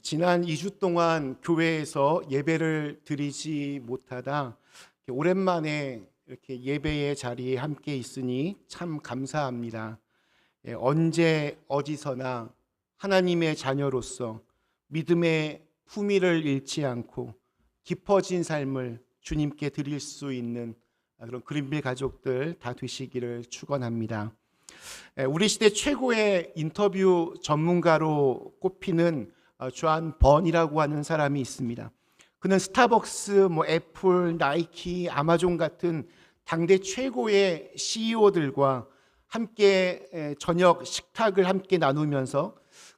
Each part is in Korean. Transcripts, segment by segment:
지난 2주 동안 교회에서 예배를 드리지 못하다 오랜만에 이렇게 예배의 자리에 함께 있으니 참 감사합니다. 언제 어디서나 하나님의 자녀로서 믿음의 품위를 잃지 않고 깊어진 삶을 주님께 드릴 수 있는 그런 그린빌 가족들 다 되시기를 축원합니다. 우리 시대 최고의 인터뷰 전문가로 꼽히는 존 번이라고 하는 사람이 있습니다. 그는 스타벅스, 애플, 나이키, 아마존 같은 당대 최고의 CEO들과 함께 저녁 식탁을 함께 나누면서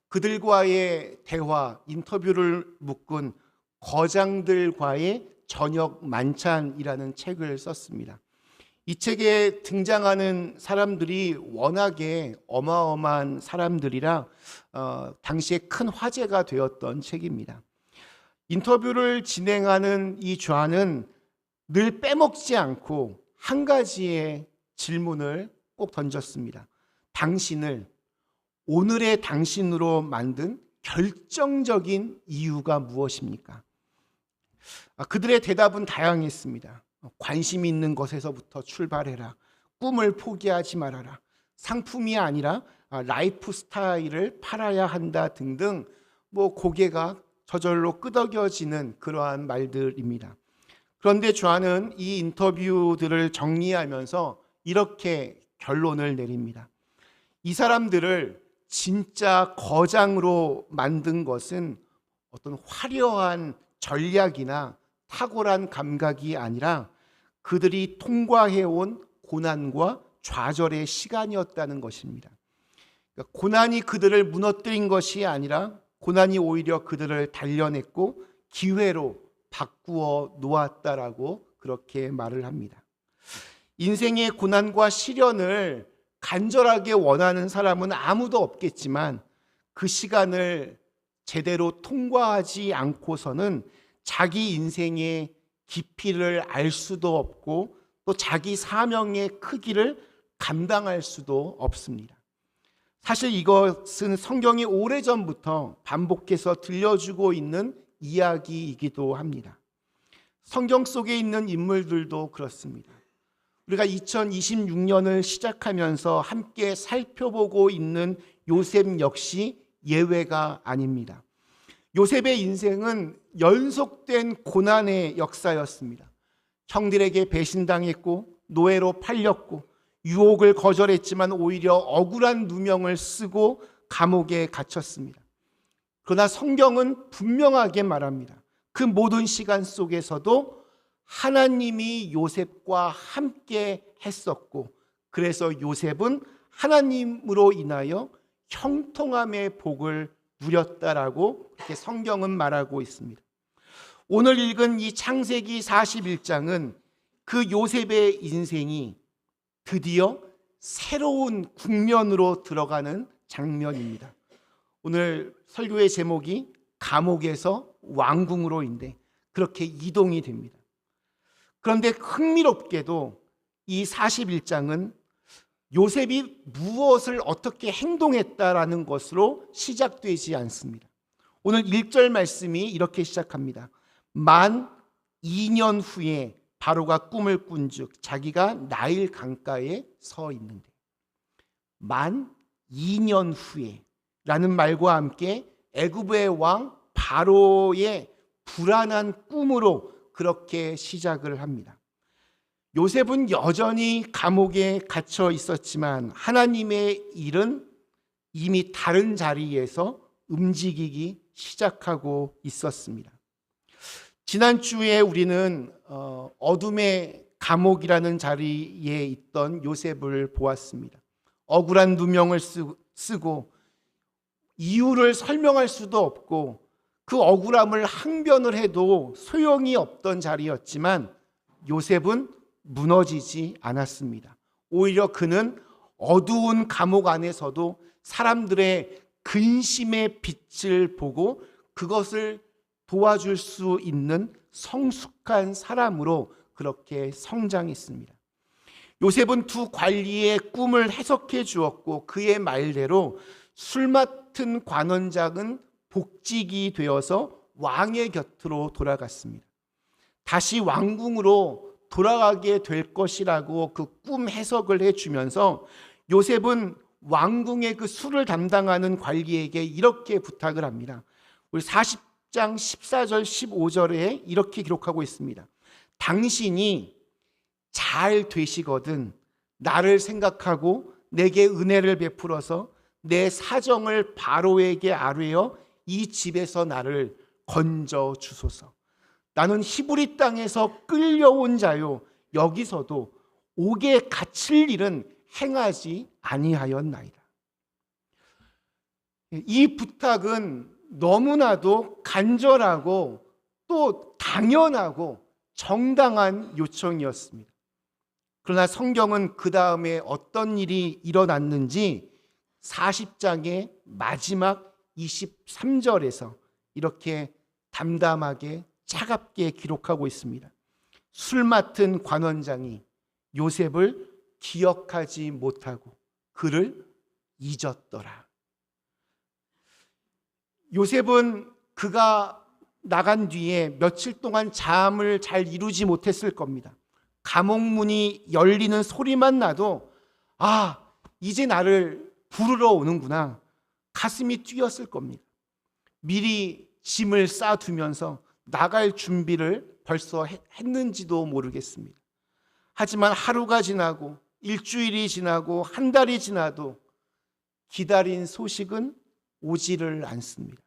그들과의 대화, 인터뷰를 묶은 거장들과의 저녁 만찬이라는 책을 썼습니다. 이 책에 등장하는 사람들이 워낙에 어마어마한 사람들이라 당시에 큰 화제가 되었던 책입니다. 인터뷰를 진행하는 이 존은 늘 빼먹지 않고 한 가지의 질문을 꼭 던졌습니다. 당신을 오늘의 당신으로 만든 결정적인 이유가 무엇입니까? 그들의 대답은 다양했습니다. 관심 있는 것에서부터 출발해라. 꿈을 포기하지 말아라. 상품이 아니라 라이프 스타일을 팔아야 한다 등등 고개가 저절로 끄덕여지는 그러한 말들입니다. 그런데 존은 이 인터뷰들을 정리하면서 이렇게 결론을 내립니다. 이 사람들을 진짜 거장으로 만든 것은 어떤 화려한 전략이나 탁월한 감각이 아니라 그들이 통과해온 고난과 좌절의 시간이었다는 것입니다. 그러니까 고난이 그들을 무너뜨린 것이 아니라 고난이 오히려 그들을 단련했고 기회로 바꾸어 놓았다라고 그렇게 말을 합니다. 인생의 고난과 시련을 간절하게 원하는 사람은 아무도 없겠지만 그 시간을 제대로 통과하지 않고서는 자기 인생의 깊이를 알 수도 없고 또 자기 사명의 크기를 감당할 수도 없습니다. 사실 이것은 성경이 오래전부터 반복해서 들려주고 있는 이야기이기도 합니다. 성경 속에 있는 인물들도 그렇습니다. 우리가 2026년을 시작하면서 함께 살펴보고 있는 요셉 역시 예외가 아닙니다. 요셉의 인생은 연속된 고난의 역사였습니다. 형들에게 배신당했고 노예로 팔렸고 유혹을 거절했지만 오히려 억울한 누명을 쓰고 감옥에 갇혔습니다. 그러나 성경은 분명하게 말합니다. 그 모든 시간 속에서도 하나님이 요셉과 함께 했었고 그래서 요셉은 하나님으로 인하여 형통함의 복을 누렸다라고 이렇게 성경은 말하고 있습니다. 오늘 읽은 이 창세기 41장은 그 요셉의 인생이 드디어 새로운 국면으로 들어가는 장면입니다. 오늘 설교의 제목이 감옥에서 왕궁으로인데 그렇게 이동이 됩니다. 그런데 흥미롭게도 이 41장은 요셉이 무엇을 어떻게 행동했다라는 것으로 시작되지 않습니다. 오늘 1절 말씀이 이렇게 시작합니다. 만 2년 후에 바로가 꿈을 꾼즉 자기가 나일 강가에 서 있는데 만 2년 후에 라는 말과 함께 애굽의 왕 바로의 불안한 꿈으로 그렇게 시작을 합니다. 요셉은 여전히 감옥에 갇혀 있었지만 하나님의 일은 이미 다른 자리에서 움직이기 시작하고 있었습니다. 지난주에 우리는 어둠의 감옥이라는 자리에 있던 요셉을 보았습니다. 억울한 누명을 쓰고 이유를 설명할 수도 없고 그 억울함을 항변을 해도 소용이 없던 자리였지만 요셉은 무너지지 않았습니다. 오히려 그는 어두운 감옥 안에서도 사람들의 근심의 빛을 보고 그것을 도와줄 수 있는 성숙한 사람으로 그렇게 성장했습니다. 요셉은 두 관리의 꿈을 해석해 주었고 그의 말대로 술 맡은 관원장은 복직이 되어서 왕의 곁으로 돌아갔습니다. 다시 왕궁으로 돌아가게 될 것이라고 그 꿈 해석을 해주면서 요셉은 왕궁의 그 술을 담당하는 관리에게 이렇게 부탁을 합니다. 우리 40장 14절 15절에 이렇게 기록하고 있습니다. 당신이 잘 되시거든 나를 생각하고 내게 은혜를 베풀어서 내 사정을 바로에게 아뢰어 이 집에서 나를 건져 주소서. 나는 히브리 땅에서 끌려온 자요 여기서도 옥에 갇힐 일은 행하지 아니하였나이다. 이 부탁은 너무나도 간절하고 또 당연하고 정당한 요청이었습니다. 그러나 성경은 그 다음에 어떤 일이 일어났는지 40장의 마지막 23절에서 이렇게 담담하게 차갑게 기록하고 있습니다. 술 맡은 관원장이 요셉을 기억하지 못하고 그를 잊었더라. 요셉은 그가 나간 뒤에 며칠 동안 잠을 잘 이루지 못했을 겁니다. 감옥 문이 열리는 소리만 나도 이제 나를 부르러 오는구나. 가슴이 뛰었을 겁니다. 미리 짐을 싸두면서 나갈 준비를 벌써 했는지도 모르겠습니다. 하지만 하루가 지나고 일주일이 지나고 한 달이 지나도 기다린 소식은 오지를 않습니다.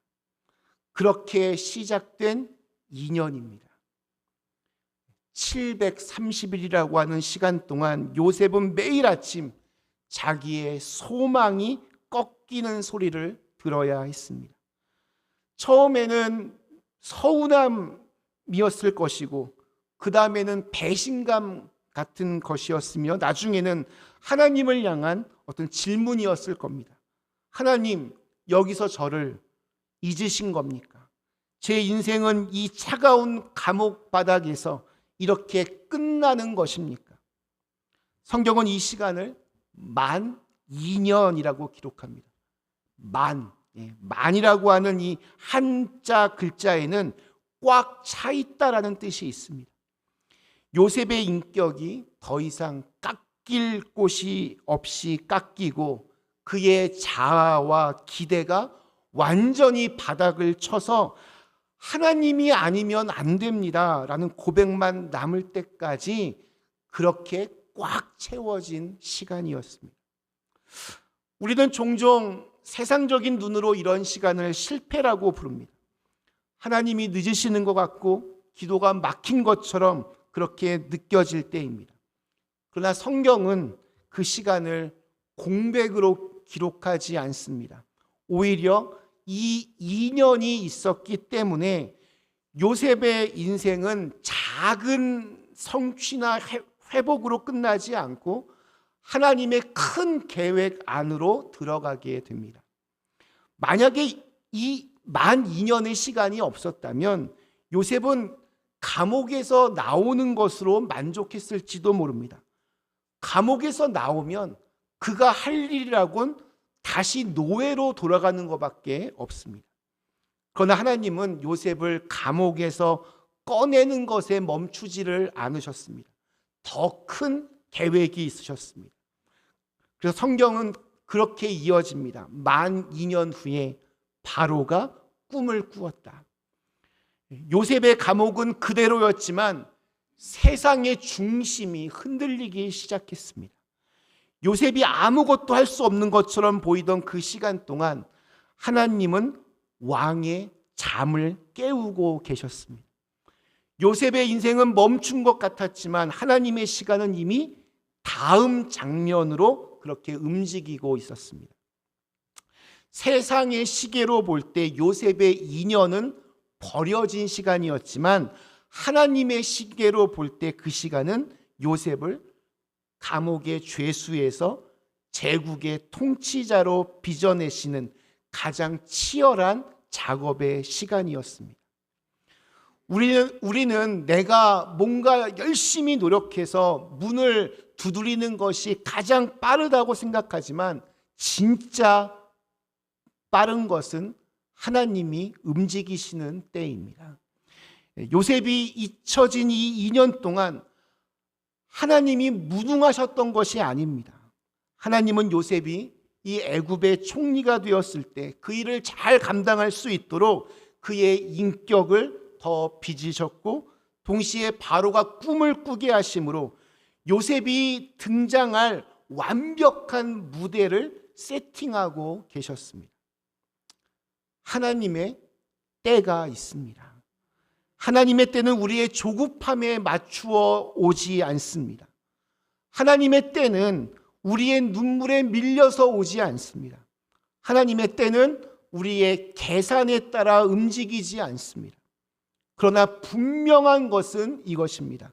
그렇게 시작된 2년입니다. 730일이라고 하는 시간 동안 요셉은 매일 아침 자기의 소망이 꺾이는 소리를 들어야 했습니다. 처음에는 서운함이었을 것이고 그 다음에는 배신감 같은 것이었으며 나중에는 하나님을 향한 어떤 질문이었을 겁니다. 하나님, 여기서 저를 잊으신 겁니까? 제 인생은 이 차가운 감옥 바닥에서 이렇게 끝나는 것입니까? 성경은 이 시간을 만 2년이라고 기록합니다. 만이라고 하는 이 한자 글자에는 꽉 차 있다라는 뜻이 있습니다. 요셉의 인격이 더 이상 깎일 곳이 없이 깎이고 그의 자아와 기대가 완전히 바닥을 쳐서 하나님이 아니면 안 됩니다 라는 고백만 남을 때까지 그렇게 꽉 채워진 시간이었습니다. 우리는 종종 세상적인 눈으로 이런 시간을 실패라고 부릅니다. 하나님이 늦으시는 것 같고 기도가 막힌 것처럼 그렇게 느껴질 때입니다. 그러나 성경은 그 시간을 공백으로 기록하지 않습니다. 오히려 이 2년이 있었기 때문에 요셉의 인생은 작은 성취나 회복으로 끝나지 않고 하나님의 큰 계획 안으로 들어가게 됩니다. 만약에 이 만 2년의 시간이 없었다면 요셉은 감옥에서 나오는 것으로 만족했을지도 모릅니다. 감옥에서 나오면 그가 할 일이라곤 다시 노예로 돌아가는 것밖에 없습니다. 그러나 하나님은 요셉을 감옥에서 꺼내는 것에 멈추지를 않으셨습니다. 더 큰 계획이 있으셨습니다. 그래서 성경은 그렇게 이어집니다. 만 2년 후에 바로가 꿈을 꾸었다. 요셉의 감옥은 그대로였지만 세상의 중심이 흔들리기 시작했습니다. 요셉이 아무것도 할 수 없는 것처럼 보이던 그 시간 동안 하나님은 왕의 잠을 깨우고 계셨습니다. 요셉의 인생은 멈춘 것 같았지만 하나님의 시간은 이미 다음 장면으로 그렇게 움직이고 있었습니다. 세상의 시계로 볼 때 요셉의 2년은 버려진 시간이었지만 하나님의 시계로 볼 때 그 시간은 요셉을 감옥의 죄수에서 제국의 통치자로 빚어내시는 가장 치열한 작업의 시간이었습니다. 우리는 내가 뭔가 열심히 노력해서 문을 두드리는 것이 가장 빠르다고 생각하지만 진짜 빠른 것은 하나님이 움직이시는 때입니다. 요셉이 잊혀진 이 2년 동안 하나님이 무능하셨던 것이 아닙니다. 하나님은 요셉이 이 애굽의 총리가 되었을 때 그 일을 잘 감당할 수 있도록 그의 인격을 더 빚으셨고, 동시에 바로가 꿈을 꾸게 하심으로 요셉이 등장할 완벽한 무대를 세팅하고 계셨습니다. 하나님의 때가 있습니다. 하나님의 때는 우리의 조급함에 맞추어 오지 않습니다. 하나님의 때는 우리의 눈물에 밀려서 오지 않습니다. 하나님의 때는 우리의 계산에 따라 움직이지 않습니다. 그러나 분명한 것은 이것입니다.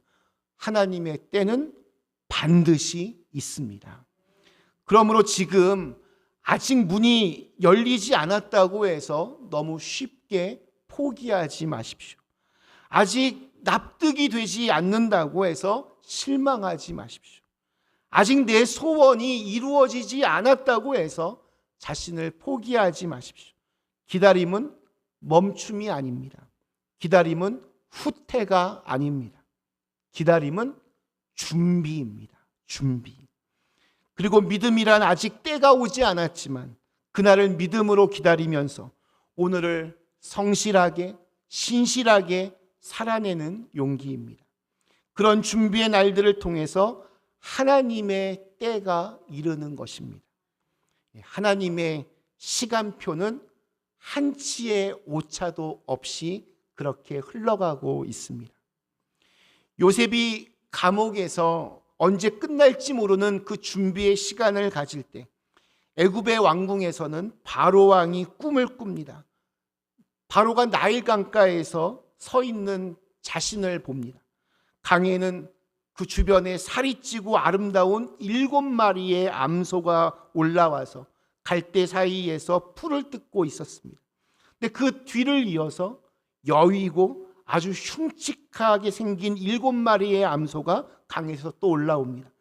하나님의 때는 반드시 있습니다. 그러므로 지금 아직 문이 열리지 않았다고 해서 너무 쉽게 포기하지 마십시오. 아직 납득이 되지 않는다고 해서 실망하지 마십시오. 아직 내 소원이 이루어지지 않았다고 해서 자신을 포기하지 마십시오. 기다림은 멈춤이 아닙니다. 기다림은 후퇴가 아닙니다. 기다림은 준비입니다. 준비. 그리고 믿음이란 아직 때가 오지 않았지만 그날을 믿음으로 기다리면서 오늘을 성실하게 신실하게 살아내는 용기입니다. 그런 준비의 날들을 통해서 하나님의 때가 이르는 것입니다. 하나님의 시간표는 한치의 오차도 없이 그렇게 흘러가고 있습니다. 요셉이 감옥에서 언제 끝날지 모르는 그 준비의 시간을 가질 때 애굽의 왕궁에서는 바로 왕이 꿈을 꿉니다. 바로가 나일 강가에서 서 있는 자신을 봅니다. 강에는 그 주변에 살이 찌고 아름다운 7마리의 암소가 올라와서 갈대 사이에서 풀을 뜯고 있었습니다. 근데 그 뒤를 이어서 여위고 아주 흉측하게 생긴 7마리의 암소가 강에서 또 올라옵니다.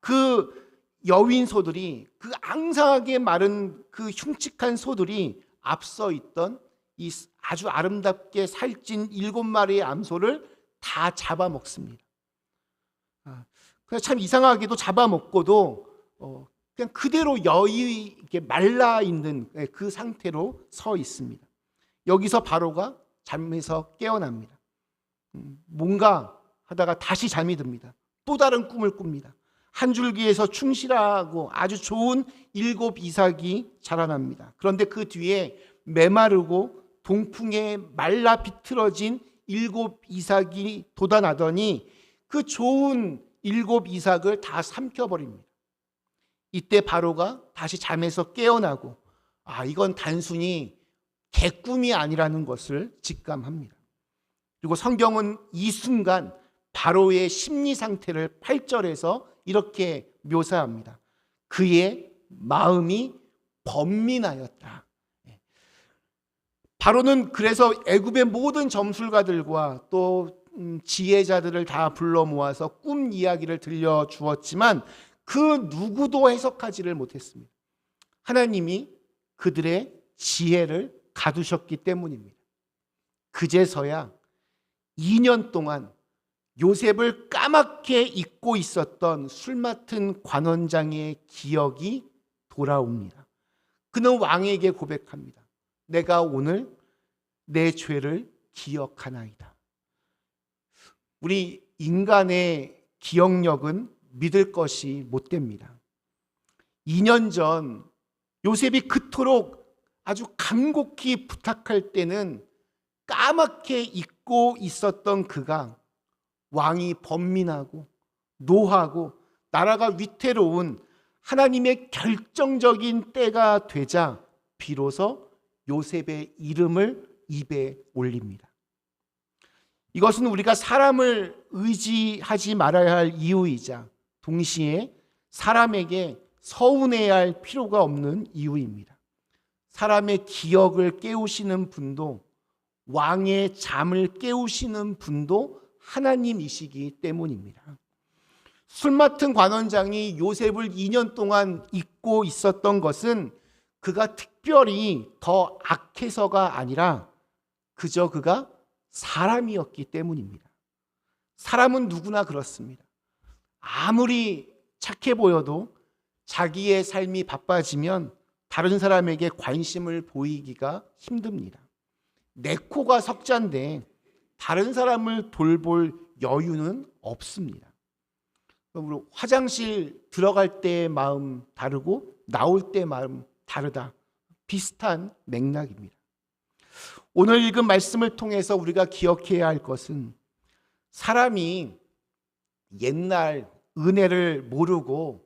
그 여윈 소들이, 그 앙상하게 마른 그 흉측한 소들이 앞서 있던 이 아주 아름답게 살찐 7마리의 암소를 다 잡아먹습니다. 그냥 참 이상하게도 잡아먹고도 그냥 그대로 여의 이렇게 말라 있는 그 상태로 서 있습니다. 여기서 바로가 잠에서 깨어납니다. 뭔가 하다가 다시 잠이 듭니다. 또 다른 꿈을 꿉니다. 한 줄기에서 충실하고 아주 좋은 7 이삭이 자라납니다. 그런데 그 뒤에 메마르고 동풍에 말라 비틀어진 7 이삭이 돋아나더니 그 좋은 7 이삭을 다 삼켜버립니다. 이때 바로가 다시 잠에서 깨어나고 이건 단순히 개꿈이 아니라는 것을 직감합니다. 그리고 성경은 이 순간 바로의 심리 상태를 8절에서 이렇게 묘사합니다. 그의 마음이 번민하였다. 바로는 그래서 애굽의 모든 점술가들과 또 지혜자들을 다 불러 모아서 꿈 이야기를 들려주었지만 그 누구도 해석하지를 못했습니다. 하나님이 그들의 지혜를 가두셨기 때문입니다. 그제서야 2년 동안 요셉을 까맣게 잊고 있었던 술 맡은 관원장의 기억이 돌아옵니다. 그는 왕에게 고백합니다. 내가 오늘 내 죄를 기억하나이다. 우리 인간의 기억력은 믿을 것이 못됩니다. 2년 전 요셉이 그토록 아주 간곡히 부탁할 때는 까맣게 잊고 있었던 그가 왕이 번민하고 노하고 나라가 위태로운 하나님의 결정적인 때가 되자 비로소 요셉의 이름을 입에 올립니다. 이것은 우리가 사람을 의지하지 말아야 할 이유이자 동시에 사람에게 서운해야 할 필요가 없는 이유입니다. 사람의 기억을 깨우시는 분도 왕의 잠을 깨우시는 분도 하나님이시기 때문입니다. 술 맡은 관원장이 요셉을 2년 동안 잊고 있었던 것은 그가 특별히 더 악해서가 아니라 그저 그가 사람이었기 때문입니다. 사람은 누구나 그렇습니다. 아무리 착해 보여도 자기의 삶이 바빠지면 다른 사람에게 관심을 보이기가 힘듭니다. 내 코가 석잔데 다른 사람을 돌볼 여유는 없습니다. 화장실 들어갈 때의 마음 다르고 나올 때 마음 다르다. 비슷한 맥락입니다. 오늘 읽은 말씀을 통해서 우리가 기억해야 할 것은 사람이 옛날 은혜를 모르고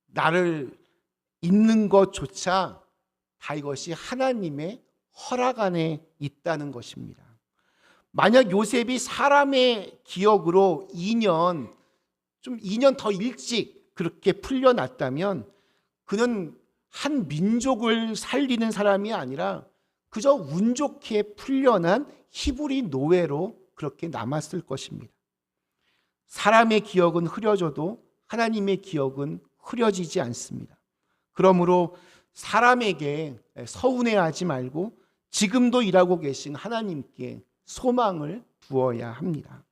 나를 잊는 것조차 다 이것이 하나님의 허락 안에 있다는 것입니다. 만약 요셉이 사람의 기억으로 2년 더 일찍 그렇게 풀려났다면 그는 한 민족을 살리는 사람이 아니라 그저 운 좋게 풀려난 히브리 노예로 그렇게 남았을 것입니다. 사람의 기억은 흐려져도 하나님의 기억은 흐려지지 않습니다. 그러므로 사람에게 서운해하지 말고 지금도 일하고 계신 하나님께 소망을 두어야 합니다.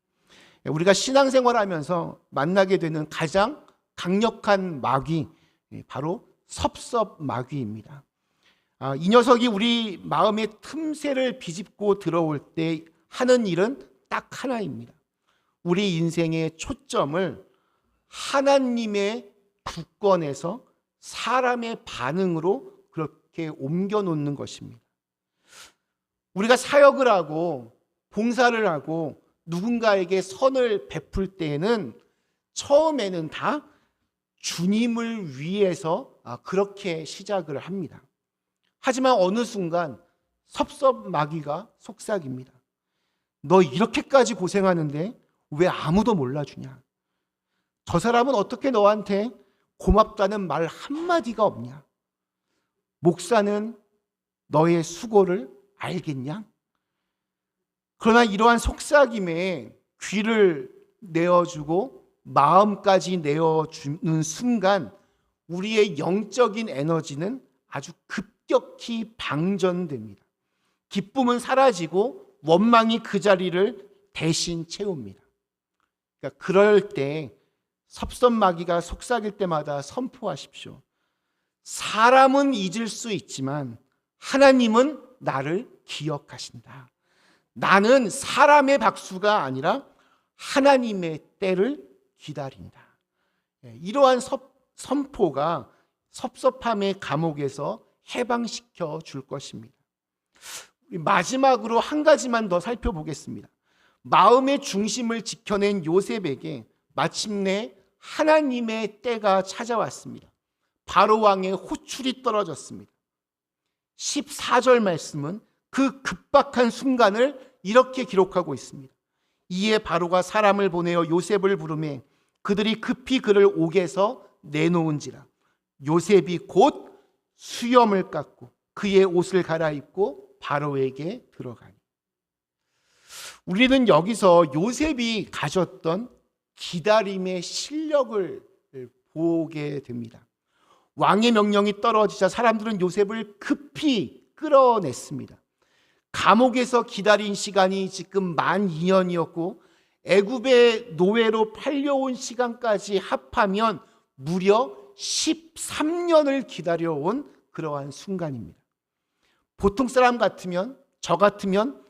우리가 신앙생활하면서 만나게 되는 가장 강력한 마귀, 바로 섭섭마귀입니다. 이 녀석이 우리 마음의 틈새를 비집고 들어올 때 하는 일은 딱 하나입니다. 우리 인생의 초점을 하나님의 주권에서 사람의 반응으로 그렇게 옮겨 놓는 것입니다. 우리가 사역을 하고 봉사를 하고 누군가에게 선을 베풀 때에는 처음에는 다 주님을 위해서 그렇게 시작을 합니다. 하지만 어느 순간 섭섭마귀가 속삭입니다. 너 이렇게까지 고생하는데 왜 아무도 몰라주냐? 저 사람은 어떻게 너한테 고맙다는 말 한마디가 없냐? 목사는 너의 수고를 알겠냐? 그러나 이러한 속삭임에 귀를 내어주고 마음까지 내어주는 순간 우리의 영적인 에너지는 아주 급격히 방전됩니다. 기쁨은 사라지고 원망이 그 자리를 대신 채웁니다. 그러니까 그럴 때 섭섭마귀가 속삭일 때마다 선포하십시오. 사람은 잊을 수 있지만 하나님은 나를 기억하신다. 나는 사람의 박수가 아니라 하나님의 때를 기다린다. 이러한 선포가 섭섭함의 감옥에서 해방시켜 줄 것입니다. 마지막으로 한 가지만 더 살펴보겠습니다. 마음의 중심을 지켜낸 요셉에게 마침내 하나님의 때가 찾아왔습니다. 바로 왕의 호출이 떨어졌습니다. 14절 말씀은 그 급박한 순간을 이렇게 기록하고 있습니다. 이에 바로가 사람을 보내어 요셉을 부르매 그들이 급히 그를 옥에서 내놓은지라. 요셉이 곧 수염을 깎고 그의 옷을 갈아입고 바로에게 들어가니. 우리는 여기서 요셉이 가졌던 기다림의 실력을 보게 됩니다. 왕의 명령이 떨어지자 사람들은 요셉을 급히 끌어냈습니다. 감옥에서 기다린 시간이 지금 만 2년이었고 애굽의 노예로 팔려온 시간까지 합하면 무려 13년을 기다려온 그러한 순간입니다. 보통 사람 같으면 저 같으면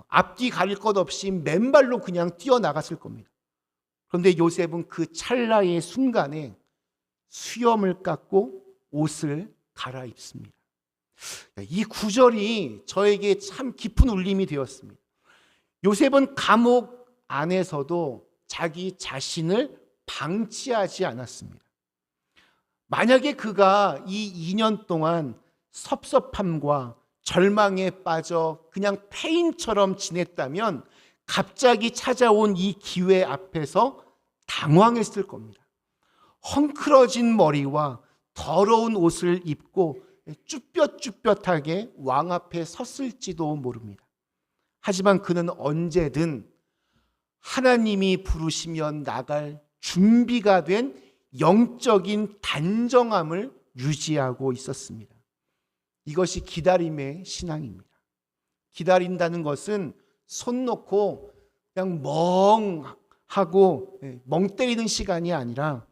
앞뒤 가릴 것 없이 맨발로 그냥 뛰어나갔을 겁니다. 그런데 요셉은 그 찰나의 순간에 수염을 깎고 옷을 갈아입습니다. 이 구절이 저에게 참 깊은 울림이 되었습니다. 요셉은 감옥 안에서도 자기 자신을 방치하지 않았습니다. 만약에 그가 이 2년 동안 섭섭함과 절망에 빠져 그냥 폐인처럼 지냈다면 갑자기 찾아온 이 기회 앞에서 당황했을 겁니다. 헝클어진 머리와 더러운 옷을 입고 쭈뼛쭈뼛하게 왕 앞에 섰을지도 모릅니다. 하지만 그는 언제든 하나님이 부르시면 나갈 준비가 된 영적인 단정함을 유지하고 있었습니다. 이것이 기다림의 신앙입니다. 기다린다는 것은 손 놓고 그냥 멍하고 멍 때리는 시간이 아니라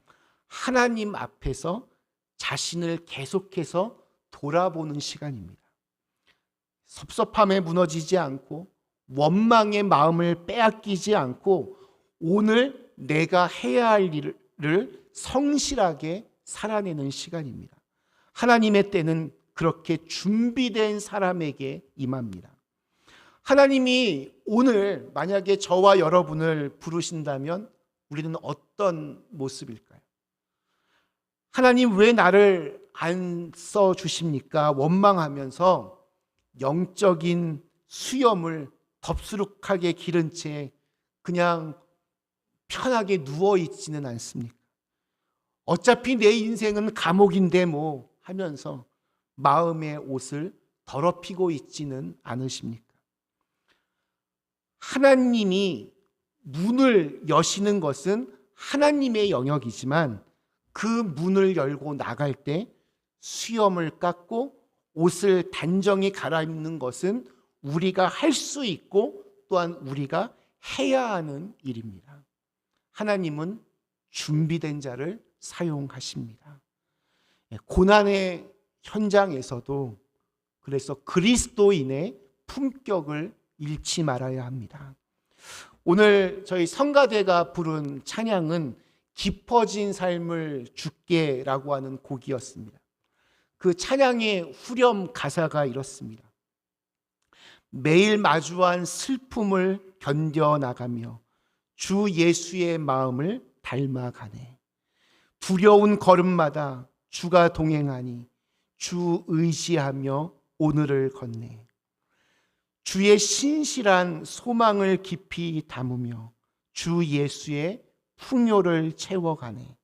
하나님 앞에서 자신을 계속해서 돌아보는 시간입니다. 섭섭함에 무너지지 않고 원망의 마음을 빼앗기지 않고 오늘 내가 해야 할 일을 성실하게 살아내는 시간입니다. 하나님의 때는 그렇게 준비된 사람에게 임합니다. 하나님이 오늘 만약에 저와 여러분을 부르신다면 우리는 어떤 모습일까요? 하나님 왜 나를 안 써주십니까? 원망하면서 영적인 수염을 덥수룩하게 기른 채 그냥 편하게 누워있지는 않습니까? 어차피 내 인생은 감옥인데 뭐 하면서 마음의 옷을 더럽히고 있지는 않으십니까? 하나님이 문을 여시는 것은 하나님의 영역이지만 그 문을 열고 나갈 때 수염을 깎고 옷을 단정히 갈아입는 것은 우리가 할 수 있고 또한 우리가 해야 하는 일입니다. 하나님은 준비된 자를 사용하십니다. 고난의 현장에서도 그래서 그리스도인의 품격을 잃지 말아야 합니다. 오늘 저희 성가대가 부른 찬양은 깊어진 삶을 주께라고 하는 곡이었습니다. 그 찬양의 후렴 가사가 이렇습니다. 매일 마주한 슬픔을 견뎌나가며 주 예수의 마음을 닮아가네. 두려운 걸음마다 주가 동행하니 주 의지하며 오늘을 걷네. 주의 신실한 소망을 깊이 담으며 주 예수의 풍요를 채워가네.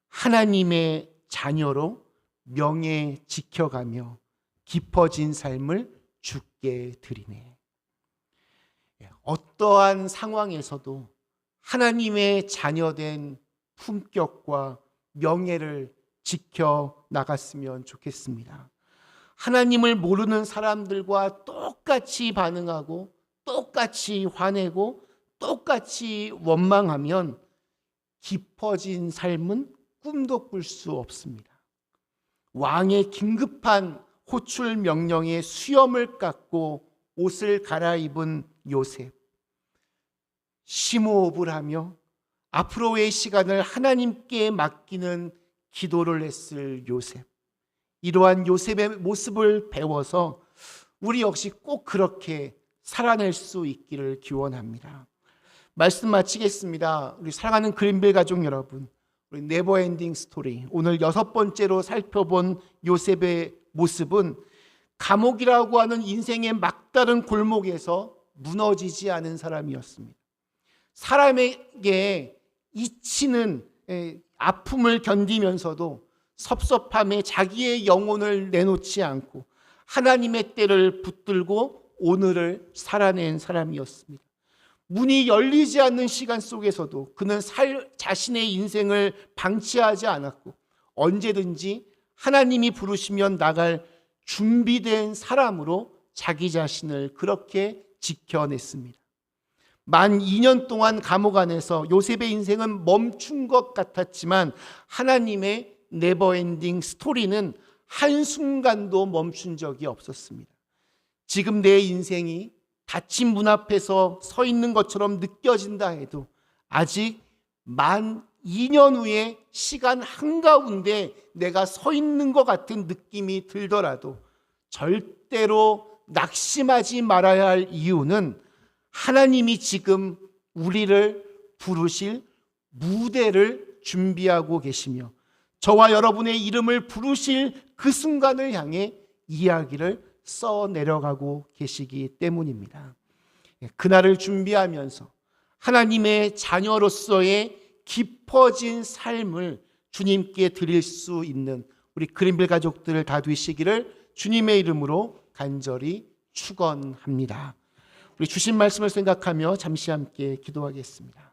하나님의 자녀로 명예 지켜가며 깊어진 삶을 주께 드리네. 어떠한 상황에서도 하나님의 자녀된 품격과 명예를 지켜 나갔으면 좋겠습니다. 하나님을 모르는 사람들과 똑같이 반응하고 똑같이 화내고 똑같이 원망하면 깊어진 삶은 꿈도 꿀 수 없습니다. 왕의 긴급한 호출 명령에 수염을 깎고 옷을 갈아입은 요셉, 심호흡을 하며 앞으로의 시간을 하나님께 맡기는 기도를 했을 요셉, 이러한 요셉의 모습을 배워서 우리 역시 꼭 그렇게 살아낼 수 있기를 기원합니다. 말씀 마치겠습니다. 우리 사랑하는 그린벨 가족 여러분, 우리 네버엔딩 스토리, 오늘 6번째로 살펴본 요셉의 모습은 감옥이라고 하는 인생의 막다른 골목에서 무너지지 않은 사람이었습니다. 사람에게 잊히는 아픔을 견디면서도 섭섭함에 자기의 영혼을 내놓지 않고 하나님의 때를 붙들고 오늘을 살아낸 사람이었습니다. 문이 열리지 않는 시간 속에서도 그는 자신의 인생을 방치하지 않았고 언제든지 하나님이 부르시면 나갈 준비된 사람으로 자기 자신을 그렇게 지켜냈습니다. 만 2년 동안 감옥 안에서 요셉의 인생은 멈춘 것 같았지만 하나님의 네버엔딩 스토리는 한순간도 멈춘 적이 없었습니다. 지금 내 인생이 닫힌 문 앞에서 서 있는 것처럼 느껴진다 해도 아직 만 2년 후에 시간 한가운데 내가 서 있는 것 같은 느낌이 들더라도 절대로 낙심하지 말아야 할 이유는 하나님이 지금 우리를 부르실 무대를 준비하고 계시며 저와 여러분의 이름을 부르실 그 순간을 향해 이야기를 써 내려가고 계시기 때문입니다. 그날을 준비하면서 하나님의 자녀로서의 깊어진 삶을 주님께 드릴 수 있는 우리 그린벨 가족들 다 되시기를 주님의 이름으로 간절히 축원합니다. 우리 주신 말씀을 생각하며 잠시 함께 기도하겠습니다.